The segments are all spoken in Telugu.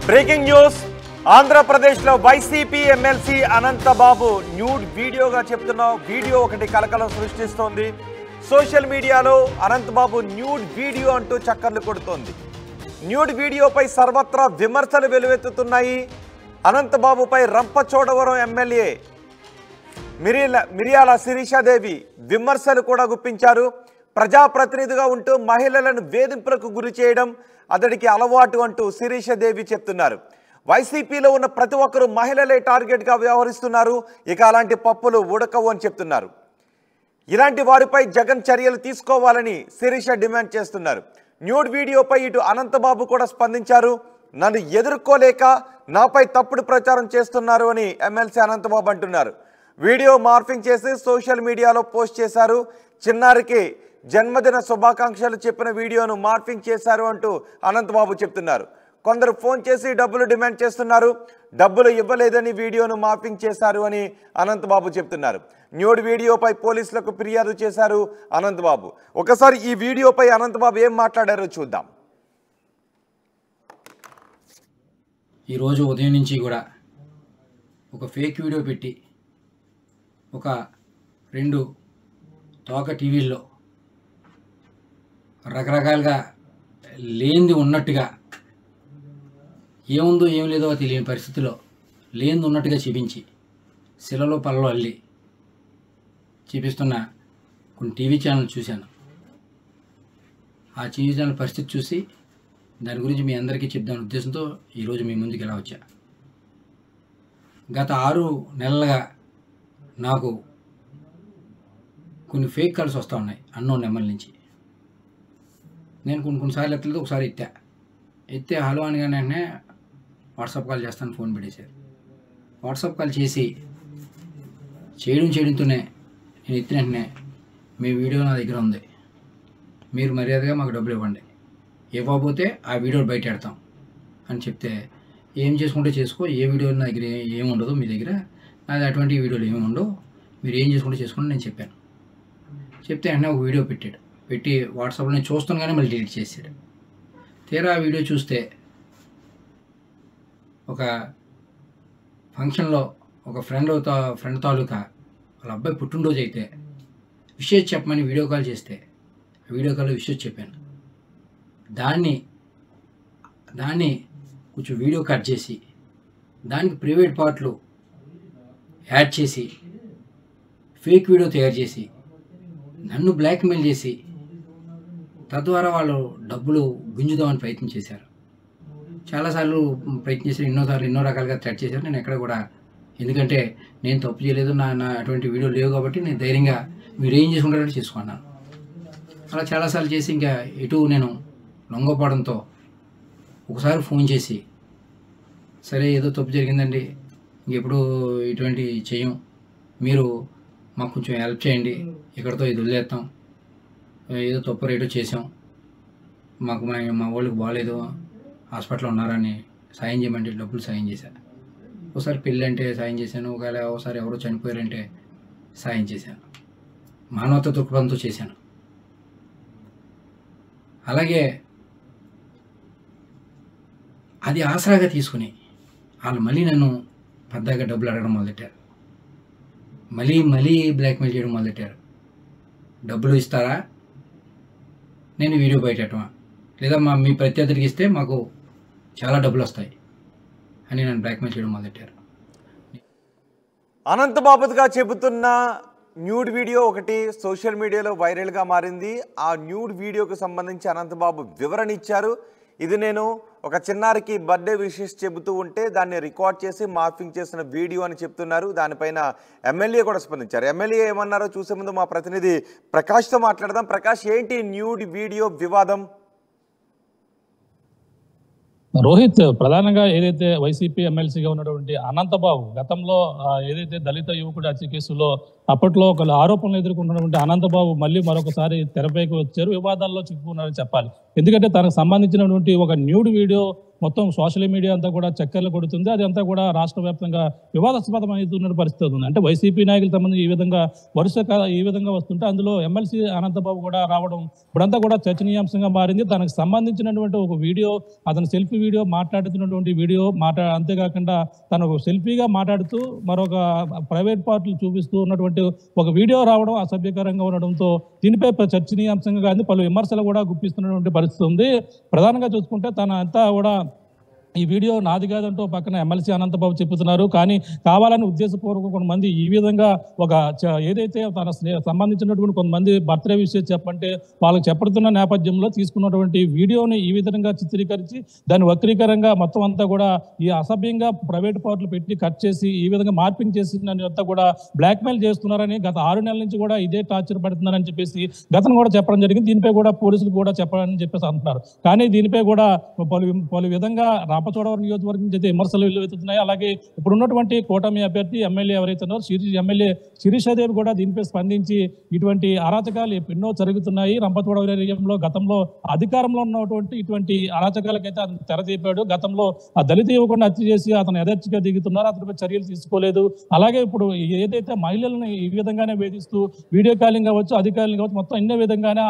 బ్రేకింగ్ న్యూస్ ఆంధ్రప్రదేశ్లో వైసీపీ ఎమ్మెల్సీ అనంతబాబు న్యూడ్ వీడియోగా చెప్తున్న వీడియో ఒకటి కలకలం సృష్టిస్తోంది. సోషల్ మీడియాలో అనంతబాబు న్యూడ్ వీడియో అంటూ చక్కర్లు కొడుతోంది. న్యూడ్ వీడియోపై సర్వత్రా విమర్శలు వెలువెత్తుతున్నాయి. అనంతబాబుపై రంపచోడవరం ఎమ్మెల్యే మిరియాల శిరీషాదేవి విమర్శలు కూడా గుప్పించారు. ప్రజాప్రతినిధిగా ఉంటూ మహిళలను వేధింపులకు గురి చేయడం అతడికి అలవాటు అంటూ శిరీషాదేవి చెప్తున్నారు. వైసీపీలో ఉన్న ప్రతి ఒక్కరూ మహిళలే టార్గెట్గా వ్యవహరిస్తున్నారు, ఇక అలాంటి పప్పులు ఉడకవు అని చెప్తున్నారు. ఇలాంటి వారిపై జగన్ చర్యలు తీసుకోవాలని శిరీష డిమాండ్ చేస్తున్నారు. న్యూడ్ వీడియోపై ఇటు అనంతబాబు కూడా స్పందించారు. నన్ను ఎదుర్కోలేక నాపై తప్పుడు ప్రచారం చేస్తున్నారు అని ఎమ్మెల్సీ అనంతబాబు అంటున్నారు. వీడియో మార్ఫింగ్ చేసి సోషల్ మీడియాలో పోస్ట్ చేశారు. చిన్నారికి జన్మదిన శుభాకాంక్షలు చెప్పిన వీడియోను మార్ఫింగ్ చేశారు అంటూ అనంతబాబు చెప్తున్నారు. కొందరు ఫోన్ చేసి డబ్బులు డిమాండ్ చేస్తున్నారు. డబ్బులు ఇవ్వలేదని వీడియోను మార్ఫింగ్ చేశారు అని అనంతబాబు చెప్తున్నారు. న్యూడ్ వీడియోపై పోలీసులకు ఫిర్యాదు చేశారు అనంతబాబు. ఒకసారి ఈ వీడియోపై అనంతబాబు ఏం మాట్లాడారో చూద్దాం. ఈరోజు ఉదయం నుంచి కూడా ఒక ఫేక్ వీడియో పెట్టి ఒక 2 తోక టీవీల్లో రకరకాలుగా లేనిది ఉన్నట్టుగా, ఏముందో ఏం లేదో తెలియని పరిస్థితిలో లేనిది ఉన్నట్టుగా చూపించి శిలలో పళ్ళలో అల్లి చూపిస్తున్న కొన్ని టీవీ ఛానల్ చూశాను. ఆ టీవీ ఛానల్ పరిస్థితి చూసి దాని గురించి మీ అందరికీ చెప్దాని ఉద్దేశంతో ఈరోజు మీ ముందుకు ఇలా వచ్చా. గత 6 నెలలుగా నాకు కొన్ని ఫేక్ కాల్స్ వస్తూ ఉన్నాయి అన్నోన్ నెంబర్ నుంచి. నేను కొన్నిసార్లు ఎత్తలేదు, ఒకసారి ఎత్తే హలో అనగానే వెంటనే వాట్సాప్ కాల్ చేస్తాను ఫోన్ పెట్టేశారు. వాట్సాప్ కాల్ చేయడంతోనే నేను ఎత్తిన వెంటనే మీ వీడియో నా దగ్గర ఉంది, మీరు మర్యాదగా మాకు డబ్బులు ఇవ్వండి, ఇవ్వకపోతే ఆ వీడియో బయట పెడతాం అని చెప్తే, ఏం చేసుకుంటే చేసుకో, ఏ వీడియో నా దగ్గర ఏమి ఉండదు, మీ దగ్గర నాది అటువంటి వీడియోలు ఏమి ఉండవు, మీరు ఏం చేసుకుంటే చేసుకోండి నేను చెప్పాను. చెప్తే వెంటనే ఒక వీడియో పెట్టి వాట్సాప్లో నేను చూస్తాను కానీ మళ్ళీ డిలీట్ చేశాడు. తీరా ఆ వీడియో చూస్తే ఒక ఫంక్షన్లో ఒక ఫ్రెండ్ తాలూకా వాళ్ళ అబ్బాయి పుట్టినరోజు అయితే విషయం చెప్పమని వీడియో కాల్ చేస్తే వీడియో కాల్లో విషయం చెప్పాను. దాన్ని కొంచెం వీడియో కట్ చేసి దానికి ప్రైవేట్ పార్ట్లు యాడ్ చేసి ఫేక్ వీడియో తయారు చేసి నన్ను బ్లాక్మెయిల్ చేసి తద్వారా వాళ్ళు డబ్బులు గుంజుదామని ప్రయత్నం చేశారు. చాలాసార్లు ప్రయత్నం చేసి ఎన్నో రకాలుగా థ్రెట్ చేశారు. నేను ఎక్కడ కూడా, ఎందుకంటే నేను తప్పు చేయలేదు, నా అటువంటి వీడియో లేవు కాబట్టి నేను ధైర్యంగా మీరు ఏం చేసుకుంటారంటే చేసుకున్నాను. అలా చాలాసార్లు చేసి ఇంకా ఎటు నేను లొంగపోవడంతో ఒకసారి ఫోన్ చేసి, సరే ఏదో తప్పు జరిగిందండి, ఇంకెప్పుడు ఇటువంటి చేయం, మీరు మాకు కొంచెం హెల్ప్ చేయండి, ఇక్కడితో ఇది వదిలేస్తాం, ఏదో తప్పు రేటో చేసాం, మాకు మా వాళ్ళకి బాగాలేదు, హాస్పిటల్లో ఉన్నారని సాయం చేయమంటే డబ్బులు సాయం చేశాను. ఒకసారి పెళ్ళి అంటే సాయం చేశాను, ఒకసారి ఎవరో చనిపోయారంటే సాయం చేశాను, మానవత దృక్పథంతో చేశాను. అలాగే అది ఆసరాగా తీసుకుని వాళ్ళు మళ్ళీ నన్ను పెద్దగా డబ్బులు అడగడం మొదలెట్టారు. మళ్ళీ బ్లాక్మెయిల్ చేయడం మొదలెట్టారు. డబ్బులు ఇస్తారా, నేను వీడియో బయటమా, లేదా మీ ప్రత్యర్థికి ఇస్తే మాకు చాలా డబ్బులు వస్తాయి అని నన్ను బ్లాక్మెయిల్ చేయడం మొదలెట్టారు. అనంతబాబుగా చెబుతున్న న్యూడ్ వీడియో ఒకటి సోషల్ మీడియాలో వైరల్గా మారింది. ఆ న్యూడ్ వీడియోకు సంబంధించి అనంతబాబు వివరణ ఇచ్చారు. ఇది నేను ఒక చిన్నారికి బర్త్డే విషెస్ చెబుతూ ఉంటే దాన్ని రికార్డ్ చేసి మార్ఫింగ్ చేసిన వీడియో అని చెప్తున్నారు. దానిపైన ఎమ్మెల్యే కూడా స్పందించారు. ఎమ్మెల్యే ఏమన్నారో చూసే ముందు మా ప్రతినిధి ప్రకాష్తో మాట్లాడదాం. ప్రకాష్, ఏంటి న్యూడ్ వీడియో వివాదం? రోహిత్, ప్రధానంగా ఏదైతే వైసీపీ ఎమ్మెల్సీగా ఉన్నటువంటి అనంతబాబు గతంలో ఏదైతే దళిత యువకుడి హత్య కేసులో అప్పట్లో ఒక ఆరోపణలు ఎదుర్కొన్నటువంటి అనంతబాబు మళ్ళీ మరొకసారి తెరపైకి వచ్చారు, వివాదాల్లో చిక్కుకున్నారని చెప్పాలి. ఎందుకంటే తనకు సంబంధించినటువంటి ఒక న్యూడ్ వీడియో మొత్తం సోషల్ మీడియా అంతా కూడా చక్కర్లు కొడుతుంది. అది అంతా కూడా రాష్ట్ర వ్యాప్తంగా వివాదాస్పదం అవుతున్న పరిస్థితి ఉంది. అంటే వైసీపీ నాయకుల సంబంధించి ఈ విధంగా ఈ విధంగా వస్తుంటే అందులో ఎమ్మెల్సీ అనంతబాబు కూడా రావడం ఇప్పుడంతా కూడా చర్చనీయాంశంగా మారింది. తనకు సంబంధించినటువంటి ఒక వీడియో, అతను సెల్ఫీ వీడియో మాట్లాడుతున్నటువంటి వీడియో అంతేకాకుండా తను సెల్ఫీగా మాట్లాడుతూ మరొక ప్రైవేట్ పార్టీలు చూపిస్తూ ఉన్నటువంటి ఒక వీడియో రావడం అసభ్యకరంగా ఉండడంతో దీనిపై చర్చనీయాంశంగా కానీ పలు విమర్శలు కూడా గుప్పిస్తున్నటువంటి పరిస్థితి ఉంది. ప్రధానంగా చూసుకుంటే తన అంతా కూడా ఈ వీడియో నాది కాదంటూ పక్కన ఎమ్మెల్సీ అనంతబాబు చెప్తున్నారు. కానీ కావాలని ఉద్దేశపూర్వక కొంతమంది ఈ విధంగా ఏదైతే తన సంబంధించినటువంటి కొంతమంది బర్త్డే విషయం చెప్పంటే వాళ్ళకి చెప్పడుతున్న నేపథ్యంలో తీసుకున్నటువంటి వీడియోని ఈ విధంగా చిత్రీకరించి దాన్ని వక్రీకరంగా మొత్తం అంతా కూడా ఈ అసభ్యంగా ప్రైవేట్ పార్టీలు పెట్టి కట్ చేసి ఈ విధంగా మార్పింగ్ చేసి అంతా కూడా బ్లాక్మెయిల్ చేస్తున్నారని గత 6 నెలల నుంచి కూడా ఇదే టార్చర్ పడుతున్నారని చెప్పేసి గతంలో కూడా చెప్పడం జరిగింది. దీనిపై కూడా పోలీసులు కూడా చెప్పాలని చెప్పేసి అంటున్నారు. కానీ దీనిపై కూడా పలు విధంగా రంపచోడవరం నియోజకవర్గం నుంచి అయితే విమర్శలు వెల్లువెత్తుతున్నాయి. అలాగే ఇప్పుడున్నటువంటి కూటమి అభ్యర్థి ఎమ్మెల్యే ఎవరైతే ఉన్నారో ఎమ్మెల్యే శిరీషాదేవి కూడా దీనిపై స్పందించి ఇటువంటి అరాచకాలు ఎన్నో జరుగుతున్నాయి రంపచోడవరం ఏరియాలో, గతంలో అధికారంలో ఉన్నటువంటి ఇటువంటి అరాచకాలకైతే అతను తెరతీపాడు. గతంలో ఆ దళిత యువకుడిని హత్య చేసి అతను యథేచ్ఛగా దిగుతున్నారు, అతనిపై చర్యలు తీసుకోలేదు. అలాగే ఇప్పుడు ఏదైతే మహిళలను ఈ విధంగానే వేధిస్తూ వీడియో కాలింగ్ కావచ్చు, అధికారులు కావచ్చు, మొత్తం ఇన్న విధంగానే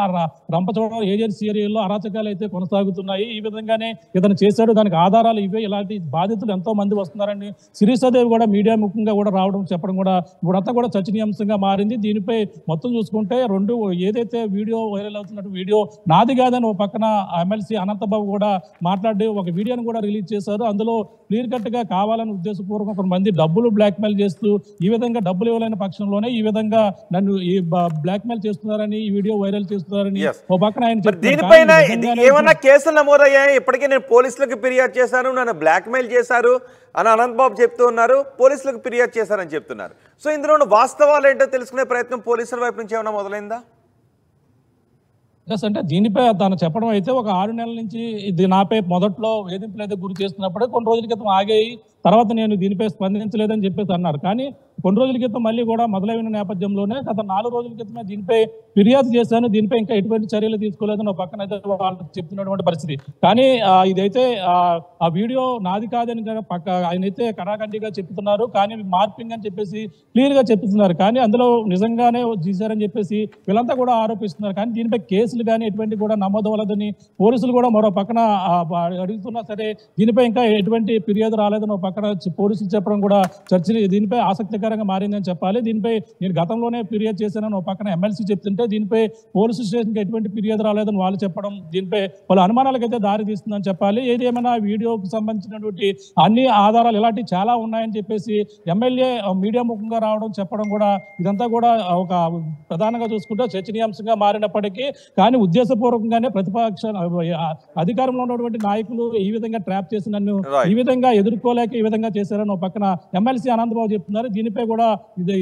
రంపచోడవరం ఏజెన్సీ ఏరియాలో అరాచకాలు అయితే కొనసాగుతున్నాయి. ఈ విధంగానే ఇతను చేశాడు, దానికి ఆధారాలు ఇవే, ఇలాంటి బాధితులు ఎంతో మంది వస్తున్నారని శిరీషాదేవి కూడా మీడియా ముఖంగా కూడా రావడం చెప్పడం కూడా ఇప్పుడంతా కూడా చర్చనీయాంశంగా మారింది. దీనిపై మొత్తం చూసుకుంటే ఏదైతే వీడియో వైరల్ అవుతున్నట్టు వీడియో నాది కాదని ఒక పక్కన ఎమ్మెల్సీ అనంతబాబు కూడా మాట్లాడి ఒక వీడియోను కూడా రిలీజ్ చేశారు. అందులో క్లియర్ కట్ గా కావాలని ఉద్దేశపూర్వకం కొంతమంది డబ్బులు బ్లాక్మెయిల్ చేస్తూ ఈ విధంగా డబ్బులు ఇవ్వలేని పక్షంలోనే ఈ విధంగా నన్ను ఈ బ్లాక్మెయిల్ చేస్తున్నారని, ఈ వీడియో వైరల్ చేస్తున్నారని ఒక పక్కన ఆయన దీనిపైన ఏమన్నా కేసులు నమోదయ్యాయి? ఇప్పటికే నేను పోలీసులకు ఫిర్యాదు చేశాను, నన్ను బ్లాక్మెయిల్ చేశారు అని అనంతబాబు చెప్తూ ఉన్నారు, పోలీసులకు ఫిర్యాదు చేశారని చెప్తున్నారు. సో ఇందులో ఉన్న వాస్తవాలు ఏంటో తెలుసుకునే ప్రయత్నం పోలీసుల వైపు నుంచి ఏమైనా మొదలైందా? అంటే దీనిపై తను చెప్పడం అయితే ఒక 6 నెలల నుంచి ఇది నాపై మొదట్లో వేధింపులు అయితే గురి చేస్తున్నప్పుడే కొన్ని రోజుల క్రితం ఆగాయి, తర్వాత నేను దీనిపై స్పందించలేదని చెప్పేసి అన్నారు. కానీ కొన్ని రోజుల క్రితం మళ్ళీ కూడా మొదలైన నేపథ్యంలోనే గత 4 రోజుల క్రితమే దీనిపై ఫిర్యాదు చేశాను, దీనిపై ఇంకా ఎటువంటి చర్యలు తీసుకోలేదని ఒక పక్కన అయితే వాళ్ళు చెప్తున్నటువంటి పరిస్థితి. కానీ ఇదైతే ఆ వీడియో నాది కాదని ఆయన అయితే కరాఖండిగా చెప్తున్నారు. కానీ మార్పింగ్ అని చెప్పేసి క్లియర్ గా చెప్తున్నారు. కానీ అందులో నిజంగానే తీశారని చెప్పేసి వీళ్ళంతా కూడా ఆరోపిస్తున్నారు. కానీ దీనిపై కేసులు కానీ ఎటువంటి కూడా నమోదవలేదని పోలీసులు కూడా మరో పక్కన అడుగుతున్నా సరే దీనిపై ఇంకా ఎటువంటి ఫిర్యాదు రాలేదని ఒక పక్కన పోలీసులు చెప్పడం కూడా చర్చలు దీనిపై ఆసక్తికరంగా మారిందని చెప్పాలి. దీనిపై నేను గతంలోనే ఫిర్యాదు చేశానని ఒక పక్కన ఎమ్మెల్సీ చెప్తుంటే దీనిపై పోలీసు స్టేషన్కి ఎటువంటి ఫిర్యాదు రాలేదని వాళ్ళు చెప్పడం దీనిపై పలు అనుమానాలకైతే దారి తీస్తుందని చెప్పాలి. ఏది ఏమైనా వీడియోకి సంబంధించినటువంటి అన్ని ఆధారాలు ఇలాంటివి చాలా ఉన్నాయని చెప్పేసి ఎమ్మెల్యే మీడియా ముఖంగా రావడం చెప్పడం కూడా ఇదంతా కూడా ఒక ప్రధానంగా చూసుకుంటే చర్చనీయాంశంగా మారినప్పటికీ కానీ ఉద్దేశపూర్వకంగానే ప్రతిపక్ష అధికారంలో ఉన్నటువంటి నాయకులు ఈ విధంగా ట్రాప్ చేసి నన్ను ఈ విధంగా ఎదుర్కోలేక ఈ విధంగా చేశారని ఒక పక్కన ఎమ్మెల్సీ అనంతబాబు చెప్తున్నారు. దీనిపై కూడా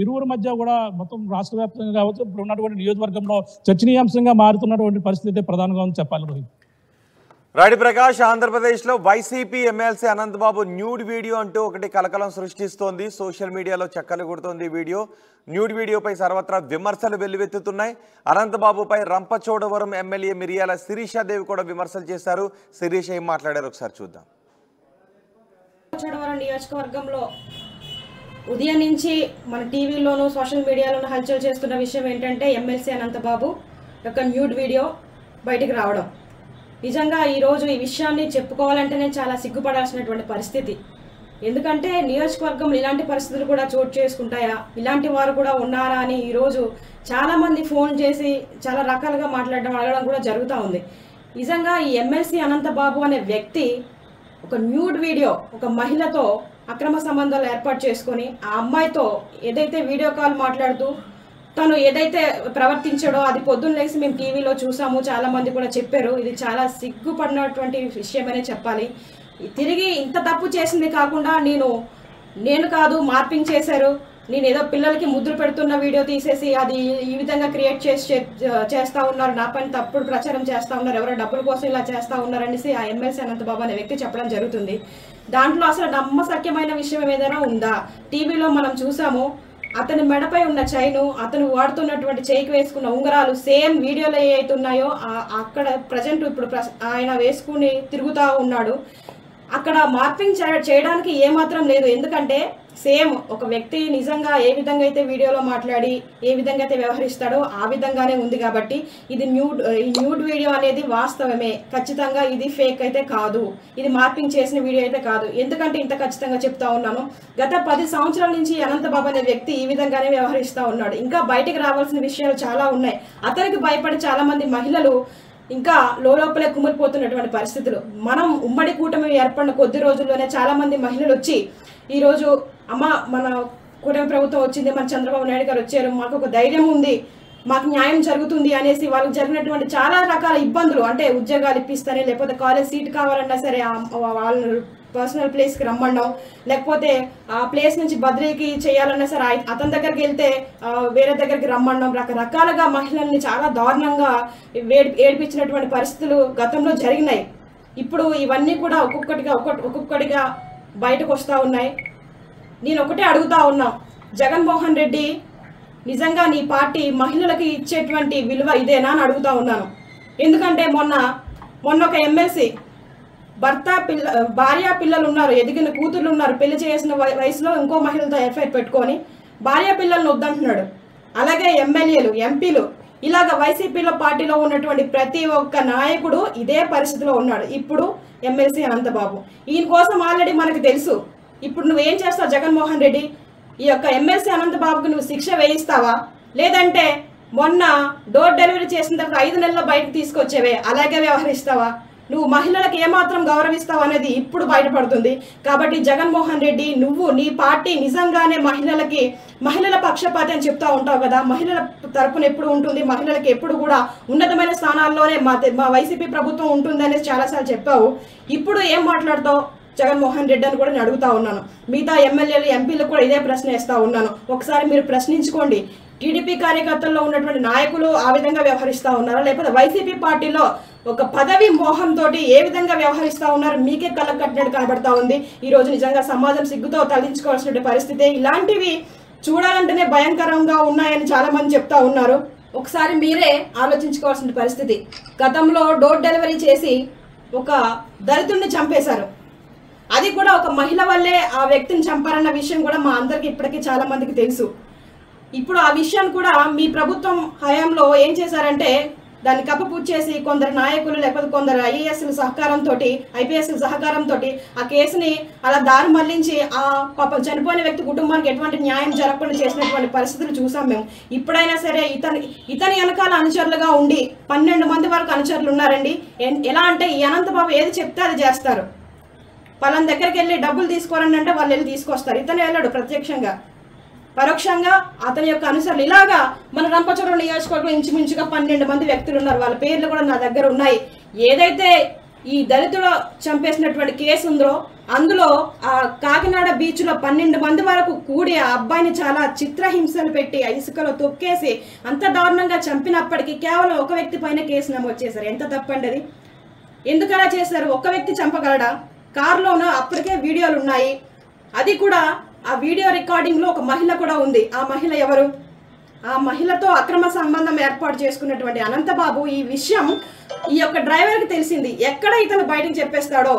ఇరువురి మధ్య కూడా మొత్తం రాష్ట్ర వ్యాప్తంగా కావచ్చు ఇప్పుడు ఉన్నటువంటి నియోజకవర్గంలో చర్చనీయాంశంగా మారుతున్నటువంటి పరిస్థితి ప్రధానంగా ఉంది చెప్పాలి. రోహిత్ రాడి ప్రకాష్, ఆంధ్రప్రదేశ్లో YCP MLC Anantha Babu nude video అంటూ ఒకటి కలకలం సృష్టిస్తోంది. సోషల్ మీడియాలో చక్కలు కొడుతోంది వీడియో. న్యూడ్ వీడియోపై సర్వత్రా విమర్శలు వెల్లువెత్తుతున్నాయి. అనంతబాబుపై రంపచోడవరం ఎమ్మెల్యే మిరియాల శిరీషాదేవి కూడా విమర్శలు చేశారు. శిరీష ఏం మాట్లాడారు ఒకసారి చూద్దాం. రంపచోడవరం నియోజకవర్గంలో ఉదయం నుంచి మన టీవీలోనూ సోషల్ మీడియాలోనూ హల్చల్ చేస్తున్న విషయం ఏంటంటే ఎమ్మెల్సీ అనంతబాబు యొక్క న్యూడ్ వీడియో బయటికి రావడం. నిజంగా ఈరోజు ఈ విషయాన్ని చెప్పుకోవాలంటేనే చాలా సిగ్గుపడాల్సినటువంటి పరిస్థితి. ఎందుకంటే నియోజకవర్గంలో ఇలాంటి పరిస్థితులు కూడా చోటు చేసుకుంటాయా, ఇలాంటి వారు కూడా ఉన్నారా అని ఈరోజు చాలామంది ఫోన్ చేసి చాలా రకాలుగా మాట్లాడడం అడగడం కూడా జరుగుతూ ఉంది. నిజంగా ఈ ఎమ్మెల్సీ అనంతబాబు అనే వ్యక్తి ఒక న్యూడ్ వీడియో ఒక మహిళతో అక్రమ సంబంధాలు ఏర్పాటు చేసుకొని ఆ అమ్మాయితో ఏదైతే వీడియో కాల్ మాట్లాడుతూ తను ఏదైతే ప్రవర్తించాడో అది పొద్దున్న లేసి మేము టీవీలో చూసాము, చాలామంది కూడా చెప్పారు. ఇది చాలా సిగ్గుపడినటువంటి విషయమనే చెప్పాలి. తిరిగి ఇంత తప్పు చేసింది కాకుండా నేను కాదు మార్పింగ్ చేశారు, నేను ఏదో పిల్లలకి ముద్దులు పెడుతున్న వీడియో తీసేసి అది ఈ విధంగా క్రియేట్ చేస్తూ ఉన్నారు, నా పైన తప్పుడు ప్రచారం చేస్తూ ఉన్నారు, ఎవరో డబ్బుల కోసం ఇలా చేస్తూ ఉన్నారనేసి ఆ ఎమ్మెల్సీ అనంతబాబు అనే వ్యక్తి చెప్పడం జరుగుతుంది. దాంట్లో అసలు నమ్మశక్యమైన విషయం ఏదైనా ఉందా? టీవీలో మనం చూసాము, అతని మెడపై ఉన్న చైను, అతను వాడుతున్నటువంటి చేయికి వేసుకున్న ఉంగరాలు సేమ్ వీడియోలో ఏవైతే ఉన్నాయో అక్కడ ప్రజెంట్ ఇప్పుడు ఆయన వేసుకుని తిరుగుతూ ఉన్నాడు. అక్కడ మార్పింగ్ చేయడానికి ఏమాత్రం లేదు. ఎందుకంటే సేమ్ ఒక వ్యక్తి నిజంగా ఏ విధంగా అయితే వీడియోలో మాట్లాడి ఏ విధంగా అయితే వ్యవహరిస్తాడో ఆ విధంగానే ఉంది. కాబట్టి ఇది న్యూడ్ వీడియో అనేది వాస్తవమే, ఖచ్చితంగా ఇది ఫేక్ అయితే కాదు, ఇది మార్పింగ్ చేసిన వీడియో అయితే కాదు. ఎందుకంటే ఇంత ఖచ్చితంగా చెప్తా ఉన్నాను, గత 10 సంవత్సరాల నుంచి అనంతబాబు అనే వ్యక్తి ఈ విధంగానే వ్యవహరిస్తూ ఉన్నాడు. ఇంకా బయటికి రావాల్సిన విషయాలు చాలా ఉన్నాయి. అతనికి భయపడి చాలా మంది మహిళలు ఇంకా లోపలే కుమిలిపోతున్నటువంటి పరిస్థితులు. మనం ఉమ్మడి కూటమి ఏర్పడిన కొద్ది రోజుల్లోనే చాలా మంది మహిళలు వచ్చి ఈరోజు అమ్మ మన కూటమి ప్రభుత్వం వచ్చింది, మన చంద్రబాబు నాయుడు గారు వచ్చారు, మాకు ఒక ధైర్యం ఉంది, మాకు న్యాయం జరుగుతుంది అనేసి వాళ్ళకి జరిగినటువంటి చాలా రకాల ఇబ్బందులు, అంటే ఉద్యోగాలు ఇప్పిస్తానే, లేకపోతే కాలేజ్ సీట్ కావాలన్నా సరే వాళ్ళు పర్సనల్ ప్లేస్కి రమ్మన్నాం, లేకపోతే ఆ ప్లేస్ నుంచి బదిలీకి చేయాలన్నా సరే అతని దగ్గరికి వెళ్తే వేరే దగ్గరికి రమ్మన్నాం. రకరకాలుగా మహిళల్ని చాలా దారుణంగా ఏడిపించినటువంటి పరిస్థితులు గతంలో జరిగినాయి. ఇప్పుడు ఇవన్నీ కూడా ఒక్కొక్కటిగా బయటకు వస్తూ ఉన్నాయి. నేను ఒకటే అడుగుతా ఉన్నా, జగన్మోహన్ రెడ్డి నిజంగా నీ పార్టీ మహిళలకి ఇచ్చేటువంటి విలువ ఇదేనా అని అడుగుతా ఉన్నాను. ఎందుకంటే మొన్న ఒక ఎమ్మెల్సీ భార్య పిల్లలు ఉన్నారు, ఎదిగిన కూతుర్లు ఉన్నారు, పెళ్లి చేసిన వయసులో ఇంకో మహిళలతో ఎఫ్ఐఆర్ పెట్టుకొని భార్య పిల్లలను వద్దంటున్నాడు. అలాగే ఎమ్మెల్యేలు, ఎంపీలు, ఇలాగ వైసీపీలో పార్టీలో ఉన్నటువంటి ప్రతి ఒక్క నాయకుడు ఇదే పరిస్థితిలో ఉన్నాడు. ఇప్పుడు ఎమ్మెల్సీ అనంతబాబు, ఈయన కోసం ఆల్రెడీ మనకు తెలుసు. ఇప్పుడు నువ్వేం చేస్తావు జగన్మోహన్ రెడ్డి? ఈ యొక్క ఎమ్మెల్సీ అనంతబాబుకు నువ్వు శిక్ష వేయిస్తావా, లేదంటే మొన్న డోర్ డెలివరీ చేసిన తర్వాత 5 నెలల్లో బయటకు తీసుకొచ్చేవే అలాగే వ్యవహరిస్తావా? నువ్వు మహిళలకు ఏమాత్రం గౌరవిస్తావు అనేది ఇప్పుడు బయటపడుతుంది. కాబట్టి జగన్మోహన్ రెడ్డి, నువ్వు నీ పార్టీ నిజంగానే మహిళల పక్షపాతి అని చెప్తా ఉంటావు కదా, మహిళల తరపున ఎప్పుడు ఉంటుంది, మహిళలకు ఎప్పుడు కూడా ఉన్నతమైన స్థానాల్లోనే మా వైసీపీ ప్రభుత్వం ఉంటుంది అనేసి చాలాసార్లు చెప్పావు. ఇప్పుడు ఏం మాట్లాడతావు జగన్మోహన్ రెడ్డి అని కూడా నేను అడుగుతా ఉన్నాను. మిగతా ఎమ్మెల్యేలు, ఎంపీలకు కూడా ఇదే ప్రశ్న వేస్తా ఉన్నాను. ఒకసారి మీరు ప్రశ్నించుకోండి. టీడీపీ కార్యకర్తల్లో ఉన్నటువంటి నాయకులు ఆ విధంగా వ్యవహరిస్తూ ఉన్నారా, లేకపోతే వైసీపీ పార్టీలో ఒక పదవి మోహంతో ఏ విధంగా వ్యవహరిస్తూ ఉన్నారు మీకే కళ్ళకు కట్టినట్టు కనబడతా ఉంది. ఈరోజు నిజంగా సమాజం సిగ్గుతో తలదించుకోవాల్సిన పరిస్థితి. ఇలాంటివి చూడాలంటేనే భయంకరంగా ఉన్నాయని చాలా మంది చెప్తా ఉన్నారు. ఒకసారి మీరే ఆలోచించుకోవాల్సిన పరిస్థితి. గతంలో డోర్ డెలివరీ చేసి ఒక దళితుడిని చంపేశారు. అది కూడా ఒక మహిళ వల్లే ఆ వ్యక్తిని చంపారన్న విషయం కూడా మా అందరికి ఇప్పటికీ చాలా మందికి తెలుసు. ఇప్పుడు ఆ విషయాన్ని కూడా మీ ప్రభుత్వం హయాంలో ఏం చేశారంటే దాన్ని కప్పపుచ్చి చేసి కొందరు నాయకులు లేకపోతే కొందరు ఐఏఎస్ల సహకారంతో, ఐపీఎస్ల సహకారంతో ఆ కేసుని అలా దారి మళ్లించి ఆ పాపం చనిపోయిన వ్యక్తి కుటుంబానికి ఎటువంటి న్యాయం జరగకుండా చేసినటువంటి పరిస్థితులు చూసాం మేము. ఇప్పుడైనా సరే ఇతని వెనకాల అనుచరులుగా ఉండి 12 మంది వరకు అనుచరులు ఉన్నారండి. ఎలా అంటే ఈ అనంతబాబు ఏది చెప్తే అది చేస్తారు. వాళ్ళని దగ్గరికి వెళ్ళి డబ్బులు తీసుకోరండి అంటే వాళ్ళు వెళ్ళి తీసుకొస్తారు. ఇతను వెళ్ళాడు ప్రత్యక్షంగా, పరోక్షంగా అతని యొక్క అనుసరులు. ఇలాగా మన రంపచోడవరం నియోజకవర్గంలో ఇంచుమించుగా 12 మంది వ్యక్తులు ఉన్నారు. వాళ్ళ పేర్లు కూడా నా దగ్గర ఉన్నాయి. ఏదైతే ఈ దళితుడు చంపేసినటువంటి కేసు ఉందో అందులో ఆ కాకినాడ బీచ్లో 12 మంది వరకు కూడి ఆ అబ్బాయిని చాలా చిత్రహింసలు పెట్టి ఇసుకలో తొక్కేసి అంత దారుణంగా చంపినప్పటికీ కేవలం ఒక వ్యక్తి పైన కేసు నమోదు చేశారు. ఎంత తప్పండి అది? ఎందుకు అలా చేశారు? ఒక్క వ్యక్తి చంపగలడా? కారులోనూ అప్పటికే వీడియోలు ఉన్నాయి. అది కూడా ఆ వీడియో రికార్డింగ్లో ఒక మహిళ కూడా ఉంది. ఆ మహిళ ఎవరు? ఆ మహిళతో అక్రమ సంబంధం ఏర్పాటు చేసుకున్నటువంటి అనంతబాబు ఈ విషయం ఈ యొక్క డ్రైవర్కి తెలిసింది. ఎక్కడ ఇతను బయటకు చెప్పేస్తాడో,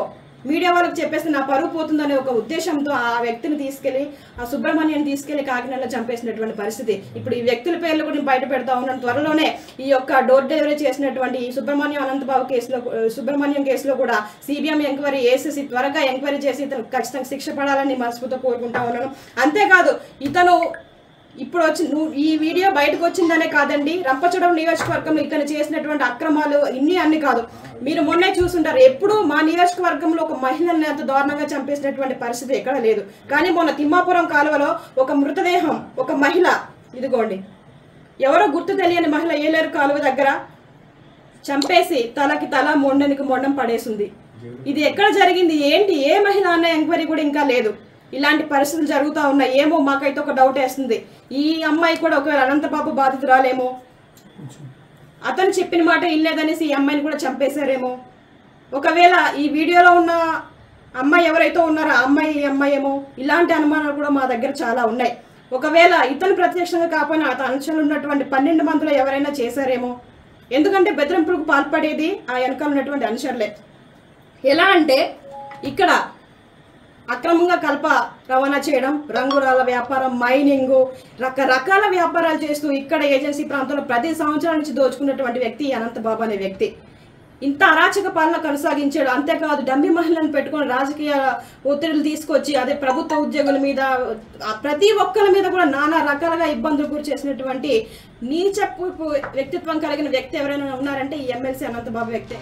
మీడియా వాళ్ళకి చెప్పేస్తే నా పరువు పోతుందనే ఒక ఉద్దేశంతో ఆ వ్యక్తిని తీసుకెళ్లి, ఆ సుబ్రహ్మణ్యాన్ని తీసుకెళ్లి కాకినాడలో చంపేసినటువంటి పరిస్థితి. ఇప్పుడు ఈ వ్యక్తుల పేర్లు కూడా బయట పెడతా ఉన్నాను. త్వరలోనే ఈ యొక్క డోర్ డెలివరీ చేసినటువంటి సుబ్రహ్మణ్యం అనంతబాబు సుబ్రహ్మణ్యం కేసులో కూడా సిబిఎం ఎంక్వైరీ వేసేసి త్వరగా ఎంక్వైరీ చేసి ఇతను ఖచ్చితంగా శిక్ష పడాలని మనస్ఫూర్తిగా కోరుకుంటా ఉన్నాను. అంతేకాదు ఇతను ఇప్పుడు ఈ వీడియో బయటకు వచ్చిందనే కాదండి, రంపచోడవరం నియోజకవర్గంలో ఇతను చేసినటువంటి అక్రమాలు అన్ని కాదు. మీరు మొన్నే చూసుంటారు, ఎప్పుడు మా నియోజకవర్గంలో ఒక మహిళల్ని అంత దారుణంగా చంపేసినటువంటి పరిస్థితి ఎక్కడ లేదు. కానీ మొన్న తిమ్మాపురం కాలువలో ఒక మృతదేహం, ఒక మహిళ, ఇదిగోండి ఎవరో గుర్తు తెలియని మహిళ ఏలేరు కాలువ దగ్గర చంపేసి తలకి తల, మొండనికి మొండం పడేసింది. ఇది ఎక్కడ జరిగింది, ఏంటి, ఏ మహిళ అనే ఎంక్వైరీ కూడా ఇంకా లేదు. ఇలాంటి పరిస్థితులు జరుగుతూ ఉన్నాయి. ఏమో మాకైతే ఒక డౌట్ వేస్తుంది, ఈ అమ్మాయి కూడా ఒకవేళ అనంతబాబు బాధితురాలేమో, అతను చెప్పిన మాట ఇల్లేదనేసి ఈ అమ్మాయిని కూడా చంపేశారేమో. ఒకవేళ ఈ వీడియోలో ఉన్న అమ్మాయి ఎవరైతే ఉన్నారో ఆ అమ్మాయి ఏమో. ఇలాంటి అనుమానాలు కూడా మా దగ్గర చాలా ఉన్నాయి. ఒకవేళ ఇతను ప్రత్యక్షంగా కాకపోయినా అతని అంశాలు ఉన్నటువంటి 12 మందిలో ఎవరైనా చేశారేమో. ఎందుకంటే బెదిరింపులకు పాల్పడేది ఆ వెనకాల ఉన్నటువంటి అనుచరులే. ఎలా అంటే ఇక్కడ అక్రమంగా కలప రవాణా చేయడం, రంగురాల వ్యాపారం, మైనింగ్, రకరకాల వ్యాపారాలు చేస్తూ ఇక్కడ ఏజెన్సీ ప్రాంతంలో 10 సంవత్సరాల నుంచి దోచుకున్నటువంటి వ్యక్తి అనంతబాబు అనే వ్యక్తి. ఇంత అరాచక పాలన కొనసాగించాడు. అంతేకాదు డమ్మి మహిళలను పెట్టుకొని రాజకీయ ఒత్తిడులు తీసుకొచ్చి అదే ప్రభుత్వ ఉద్యోగుల మీద ప్రతి ఒక్కరి మీద కూడా నానా రకాలుగా ఇబ్బందులు గురి చేసినటువంటి నీచపు వ్యక్తిత్వం కలిగిన వ్యక్తి ఎవరైనా ఉన్నారంటే ఈ ఎమ్మెల్సీ అనంతబాబు వ్యక్తే.